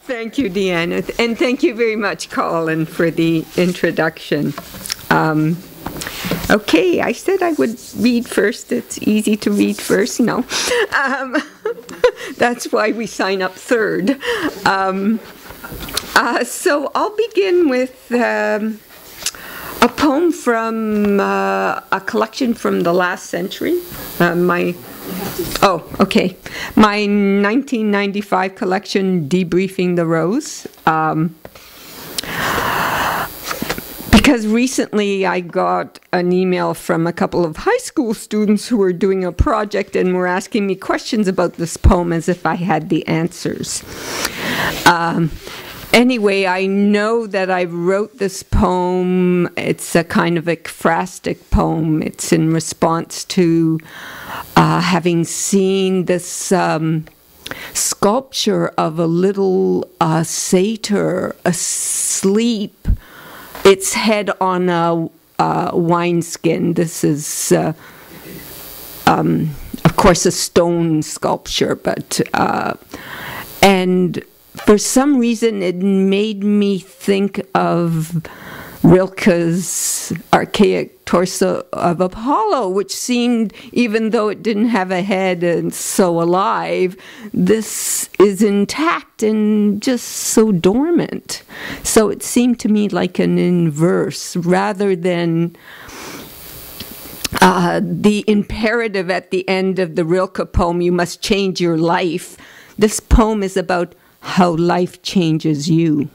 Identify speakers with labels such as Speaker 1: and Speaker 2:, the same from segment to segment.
Speaker 1: Thank you, Deanna, and thank you very much, Colin, for the introduction. Okay, I said I would read first. It's easy to read first. No. That's why we sign up third. So I'll begin with a poem from a collection from the last century. My 1995 collection, Debriefing the Rose. Because recently I got an email from a couple of high school students who were doing a project and were asking me questions about this poem as if I had the answers. Anyway, I know that I wrote this poem. It's a kind of ekphrastic poem. It's in response to having seen this sculpture of a little satyr asleep, its head on a wineskin. This is, of course, a stone sculpture, but and for some reason it made me think of Rilke's archaic torso of Apollo, which seemed, even though it didn't have a head and so alive, this is intact and just so dormant. So it seemed to me like an inverse, rather than the imperative at the end of the Rilke poem, you must change your life. This poem is about how life changes you.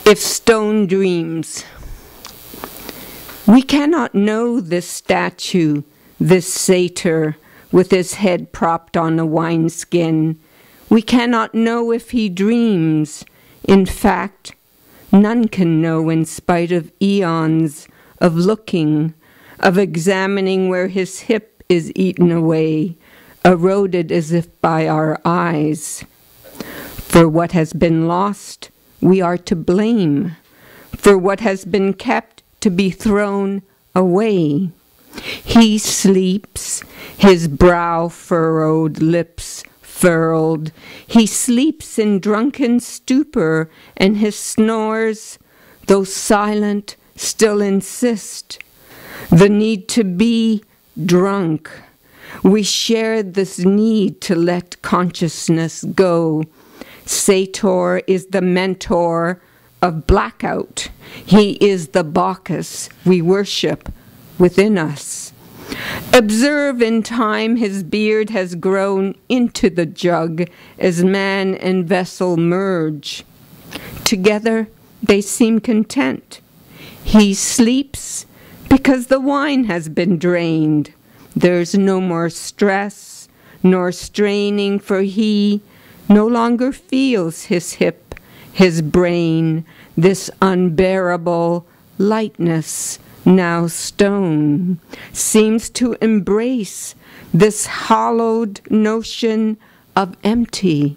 Speaker 1: If stone dreams, we cannot know this statue, this satyr with his head propped on a wineskin. We cannot know if he dreams. In fact, none can know in spite of eons of looking, of examining where his hip is eaten away, eroded as if by our eyes. For what has been lost, we are to blame. For what has been kept, to be thrown away. He sleeps, his brow furrowed, lips furled. He sleeps in drunken stupor, and his snores, though silent, still insist. The need to be drunk. We shared this need to let consciousness go. Sator is the mentor of blackout. He is the Bacchus we worship within us. Observe in time his beard has grown into the jug as man and vessel merge. Together they seem content. He sleeps because the wine has been drained. There's no more stress nor straining, for he no longer feels his hip, his brain, this unbearable lightness, now stone, seems to embrace this hollowed notion of empty,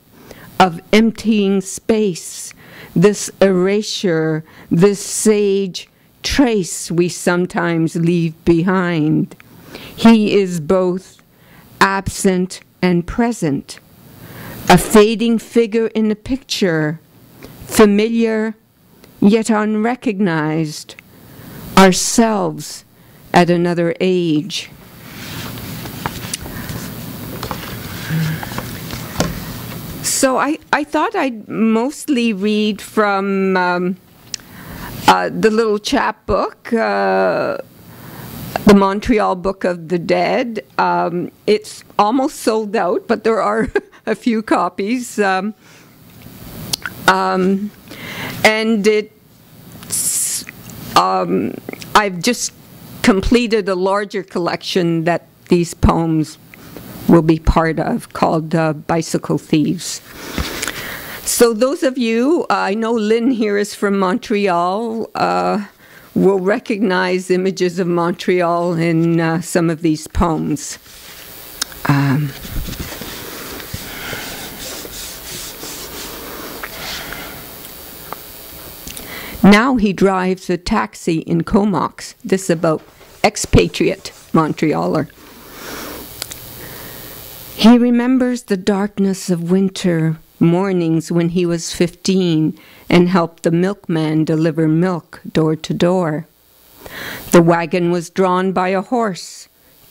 Speaker 1: of emptying space, this erasure, this sage trace we sometimes leave behind. He is both absent and present, a fading figure in a picture, familiar yet unrecognized, ourselves at another age. So I thought I'd mostly read from the little chapbook, the Montreal Book of the Dead. It's almost sold out, but there are a few copies. And it's, I've just completed a larger collection that these poems will be part of, called Bicycle Thieves. So those of you, I know Lynn here is from Montreal, will recognize images of Montreal in some of these poems. Now he drives a taxi in Comox. This is about expatriate Montrealer. He remembers the darkness of winter mornings when he was 15 and helped the milkman deliver milk door to door. The wagon was drawn by a horse,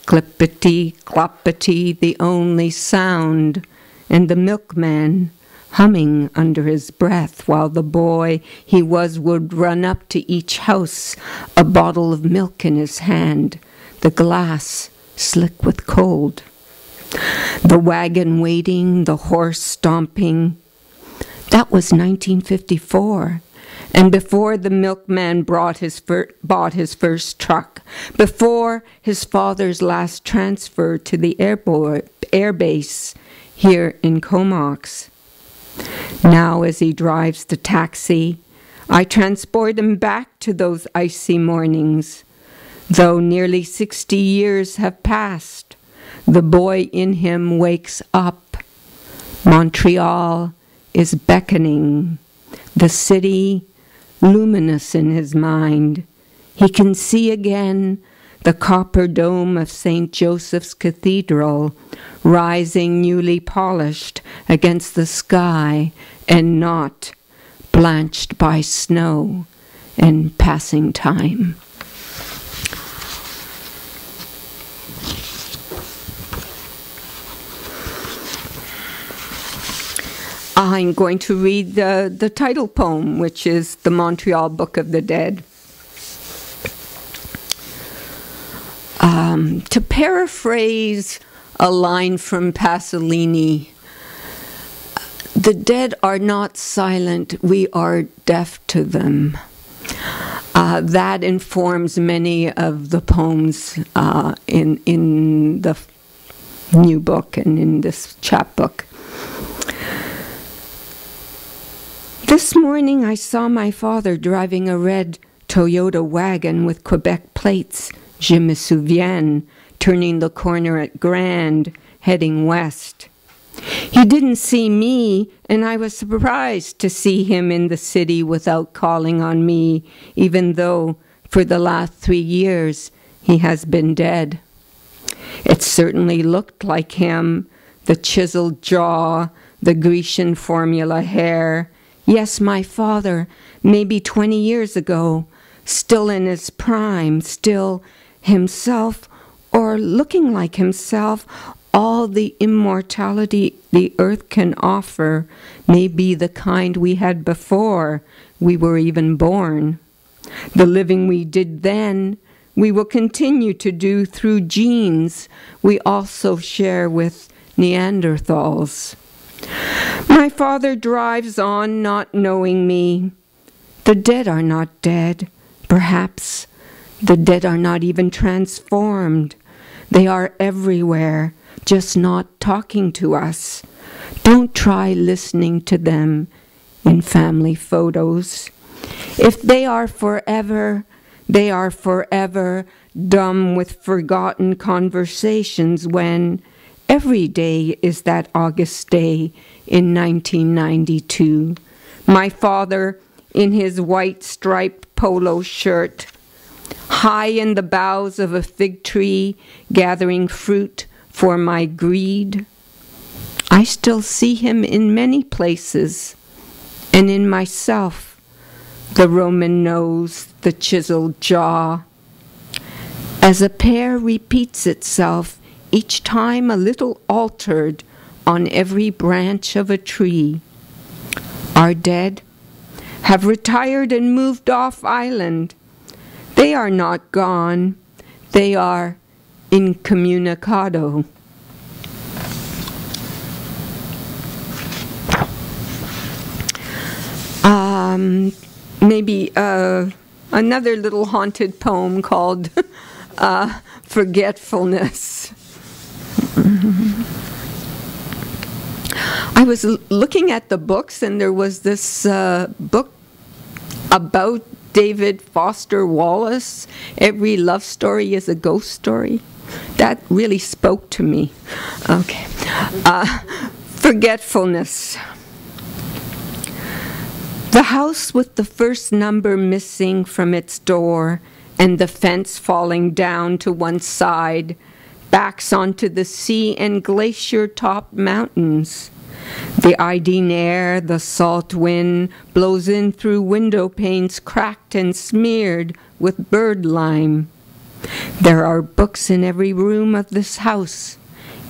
Speaker 1: clippity, cloppity, the only sound, and the milkman humming under his breath while the boy he was would run up to each house, a bottle of milk in his hand, the glass slick with cold. The wagon waiting, the horse stomping. That was 1954. And before the milkman bought his first truck, before his father's last transfer to the air base here in Comox. Now as he drives the taxi, I transport him back to those icy mornings. Though nearly 60 years have passed, the boy in him wakes up. Montreal is beckoning, the city luminous in his mind. He can see again the copper dome of St. Joseph's Cathedral, rising newly polished against the sky and not blanched by snow and passing time. I'm going to read the title poem, which is the Montreal Book of the Dead. To paraphrase a line from Pasolini, the dead are not silent, we are deaf to them. That informs many of the poems in the new book and in this chapbook. This morning I saw my father driving a red Toyota wagon with Quebec plates, Je me souviens, turning the corner at Grand, heading west. He didn't see me, and I was surprised to see him in the city without calling on me, even though for the last 3 years he has been dead. It certainly looked like him, the chiseled jaw, the Grecian formula hair. Yes, my father, maybe 20 years ago, still in his prime, still himself, or looking like himself. All the immortality the earth can offer may be the kind we had before we were even born. The living we did then, we will continue to do through genes we also share with Neanderthals. My father drives on, not knowing me. The dead are not dead. Perhaps the dead are not even transformed. They are everywhere, just not talking to us. Don't try listening to them in family photos. If they are forever dumb with forgotten conversations when every day is that August day in 1992. My father, in his white striped polo shirt, high in the boughs of a fig tree, gathering fruit for my greed. I still see him in many places, and in myself, the Roman nose, the chiseled jaw. As a pear repeats itself, each time a little altered on every branch of a tree. Our dead have retired and moved off island. They are not gone. They are incommunicado. Maybe another little haunted poem called Forgetfulness. I was looking at the books, and there was this book about David Foster Wallace. Every love story is a ghost story. That really spoke to me. Okay. Forgetfulness. The house with the first number missing from its door and the fence falling down to one side backs onto the sea and glacier-topped mountains. The iodine air, the salt wind, blows in through window panes cracked and smeared with bird lime. There are books in every room of this house.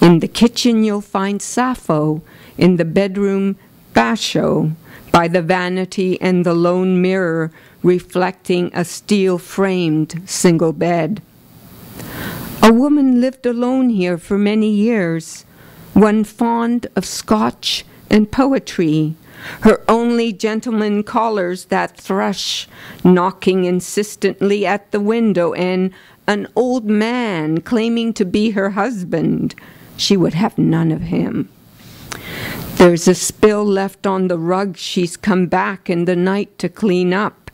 Speaker 1: In the kitchen you'll find Sappho, in the bedroom Basho, by the vanity and the lone mirror reflecting a steel-framed single bed. A woman lived alone here for many years, one fond of Scotch and poetry, her only gentleman callers that thrush, knocking insistently at the window, and an old man claiming to be her husband. She would have none of him. There's a spill left on the rug she's come back in the night to clean up,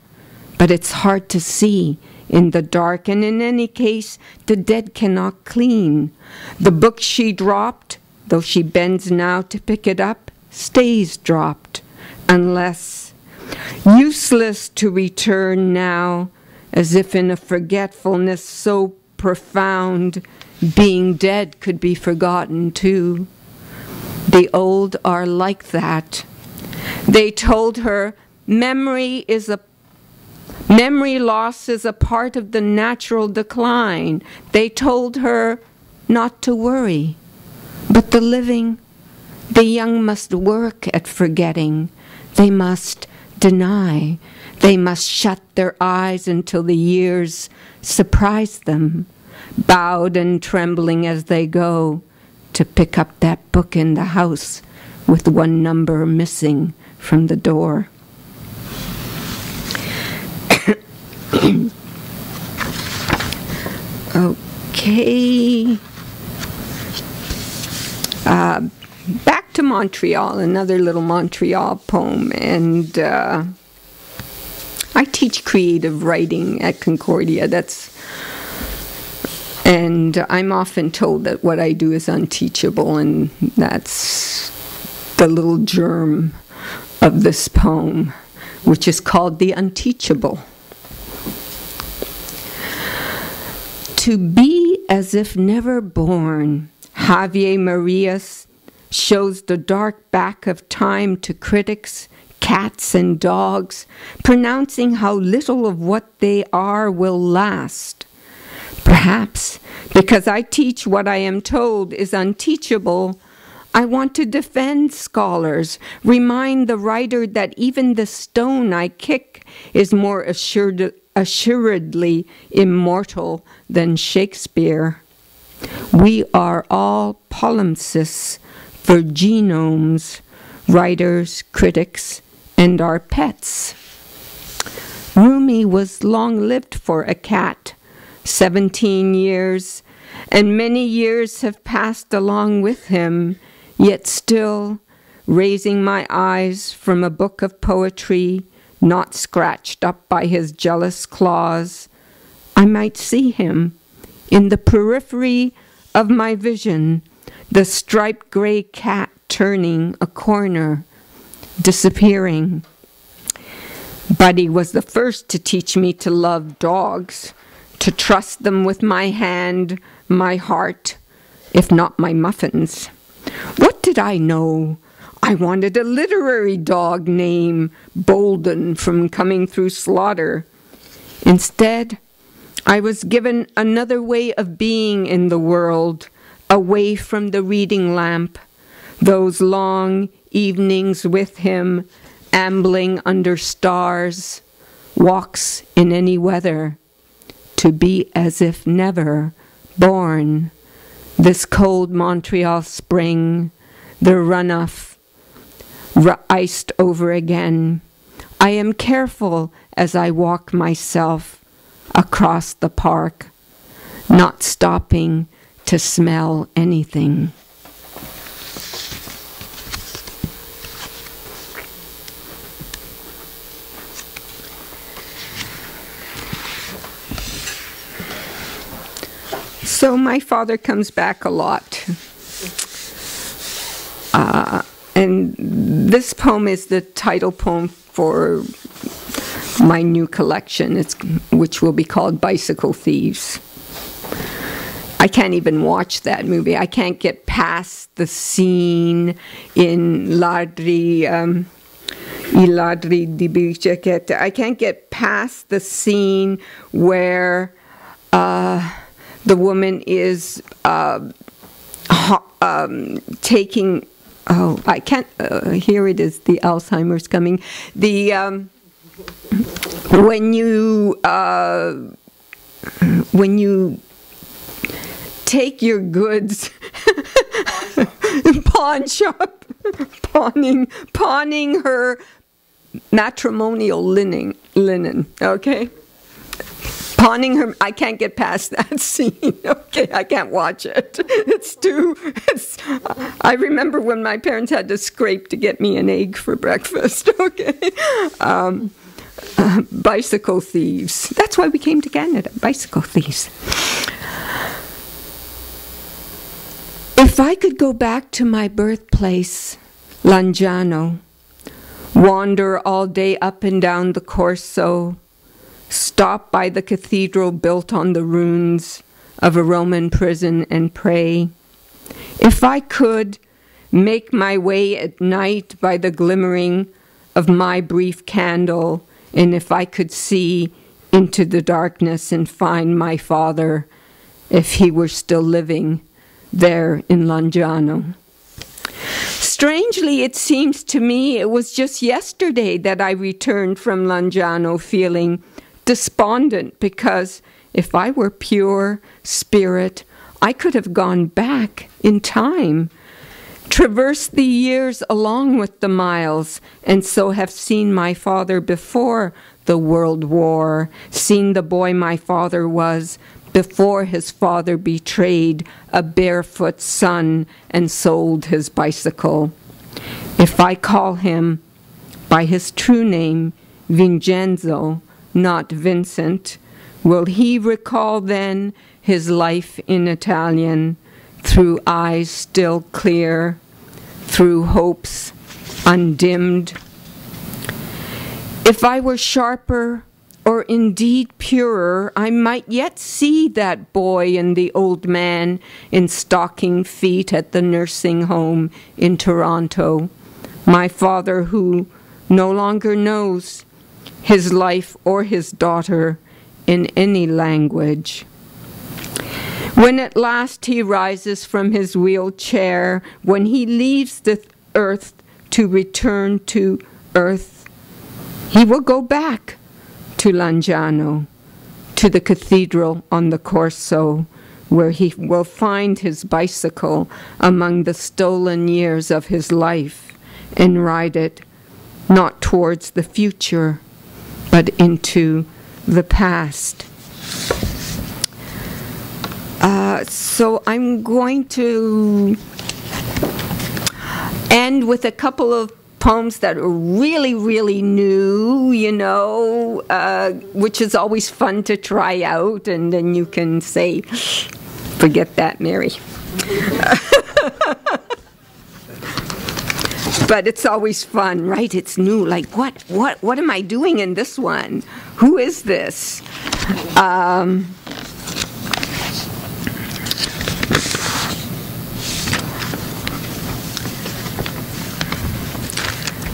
Speaker 1: but it's hard to see in the dark, and in any case, the dead cannot clean. The book she dropped, though she bends now to pick it up, stays dropped, unless useless to return now, as if in a forgetfulness so profound, being dead could be forgotten too. The old are like that. They told her memory loss is a part of the natural decline. They told her not to worry, but the living, the young must work at forgetting. They must deny. They must shut their eyes until the years surprise them, bowed and trembling as they go to pick up that book in the house with one number missing from the door. Okay. Back to Montreal, another little Montreal poem. And I teach creative writing at Concordia. And I'm often told that what I do is unteachable, and that's the little germ of this poem, which is called The Unteachable. To be as if never born, Javier Marias shows the dark back of time to critics, cats and dogs, pronouncing how little of what they are will last. Perhaps because I teach what I am told is unteachable, I want to defend scholars, remind the writer that even the stone I kick is more assuredly immortal than Shakespeare. We are all palimpsests for genomes, writers, critics, and our pets. Rumi was long-lived for a cat, 17 years, and many years have passed along with him, yet still, raising my eyes from a book of poetry not scratched up by his jealous claws, I might see him in the periphery of my vision, the striped gray cat turning a corner, disappearing. Buddy was the first to teach me to love dogs, to trust them with my hand, my heart, if not my muffins. What did I know? I wanted a literary dog name, Bolden from Coming Through Slaughter. Instead, I was given another way of being in the world, away from the reading lamp, those long evenings with him, ambling under stars, walks in any weather, to be as if never born. This cold Montreal spring, the runoff, iced over again. I am careful as I walk myself across the park, not stopping to smell anything. So my father comes back a lot. And this poem is the title poem for my new collection, which will be called Bicycle Thieves. I I can't even watch that movie. I can't get past the scene in I Ladri di Bicicletta. I can't get past the scene where the woman is taking. Oh, I can't. Here it is. The Alzheimer's coming. The when you take your goods, pawn shop, pawning her matrimonial linen. Okay. Pawning her, I can't get past that scene. Okay, I can't watch it. I remember when my parents had to scrape to get me an egg for breakfast. Okay. Bicycle thieves. That's why we came to Canada. Bicycle thieves. If I could go back to my birthplace, Langiano, wander all day up and down the Corso, stop by the cathedral built on the ruins of a Roman prison and pray. If I could make my way at night by the glimmering of my brief candle, and if I could see into the darkness and find my father, if he were still living there in Langiano. Strangely, it seems to me it was just yesterday that I returned from Langiano feeling despondent, because if I were pure spirit, I could have gone back in time, traversed the years along with the miles, and so have seen my father before the World War, seen the boy my father was before his father betrayed a barefoot son and sold his bicycle. If I call him by his true name, Vincenzo, not Vincent, will he recall then his life in Italian, through eyes still clear, through hopes undimmed? If I were sharper, or indeed purer, I might yet see that boy and the old man in stocking feet at the nursing home in Toronto, my father who no longer knows his life or his daughter in any language. When at last he rises from his wheelchair, when he leaves the earth to return to earth, he will go back to Langiano, to the cathedral on the Corso, where he will find his bicycle among the stolen years of his life and ride it not towards the future, but into the past. So I'm going to end with a couple of poems that are really, really new, you know, which is always fun to try out, and then you can say, forget that, Mary. But it's always fun, right? It's new. Like, what am I doing in this one? Who is this?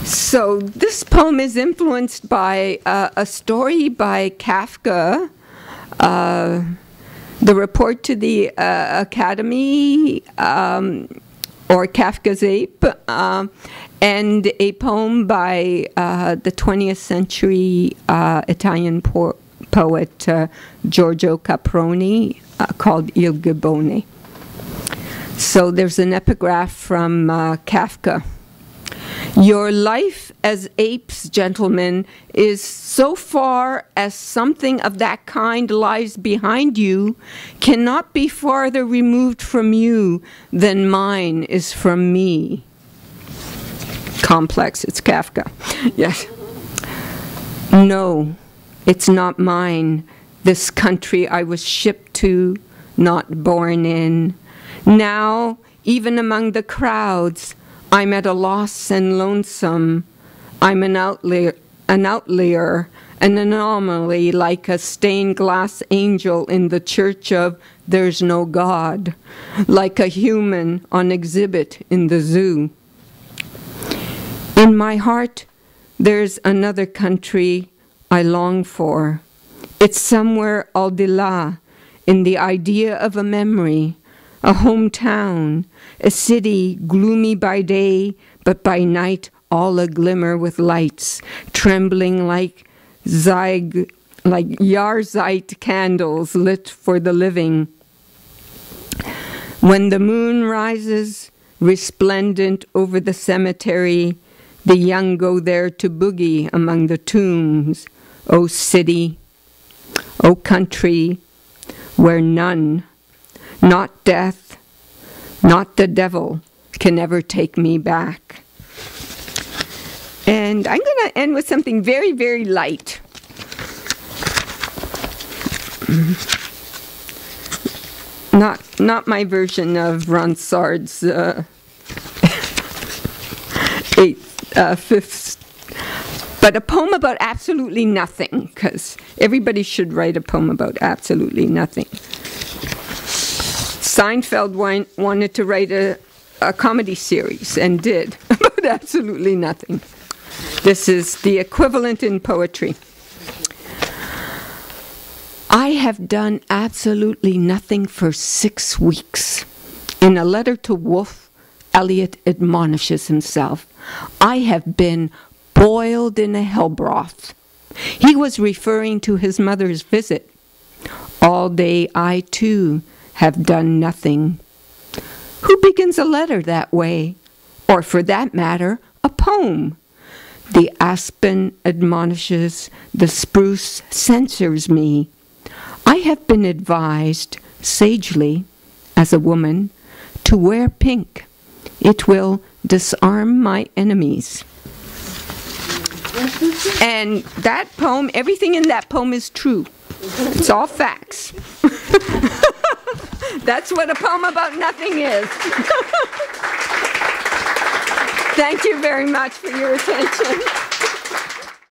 Speaker 1: So this poem is influenced by a story by Kafka, the report to the Academy, or Kafka's Ape, and a poem by the 20th century Italian poet Giorgio Caproni called Il Gibbone. So there's an epigraph from Kafka. Your life as apes, gentlemen, is so far as something of that kind lies behind you, cannot be farther removed from you than mine is from me. Complex, it's Kafka. Yes. No, it's not mine, this country I was shipped to, not born in. Now, even among the crowds, I'm at a loss and lonesome. I'm an outlier, an anomaly like a stained glass angel in the church of There's No God, like a human on exhibit in the zoo. In my heart, there's another country I long for. It's somewhere au-delà, in the idea of a memory, a hometown, a city gloomy by day, but by night all a glimmer with lights, trembling like Jahrzeit candles lit for the living. When the moon rises, resplendent over the cemetery, the young go there to boogie among the tombs. O city, O country, where none, not death, not the devil, can ever take me back. And I'm going to end with something very, very light. Not my version of Ronsard's fifth, but a poem about absolutely nothing, because everybody should write a poem about absolutely nothing. Seinfeld wanted to write a comedy series, and did, about absolutely nothing. This is the equivalent in poetry. I have done absolutely nothing for 6 weeks. In a letter to Wolfe, Eliot admonishes himself, I have been boiled in a hell broth. He was referring to his mother's visit. All day I, too, have done nothing. Who begins a letter that way? Or, for that matter, a poem? The aspen admonishes, the spruce censors me. I have been advised, sagely, as a woman, to wear pink. It will disarm my enemies. And that poem, everything in that poem is true. It's all facts. That's what a poem about nothing is. Thank you very much for your attention.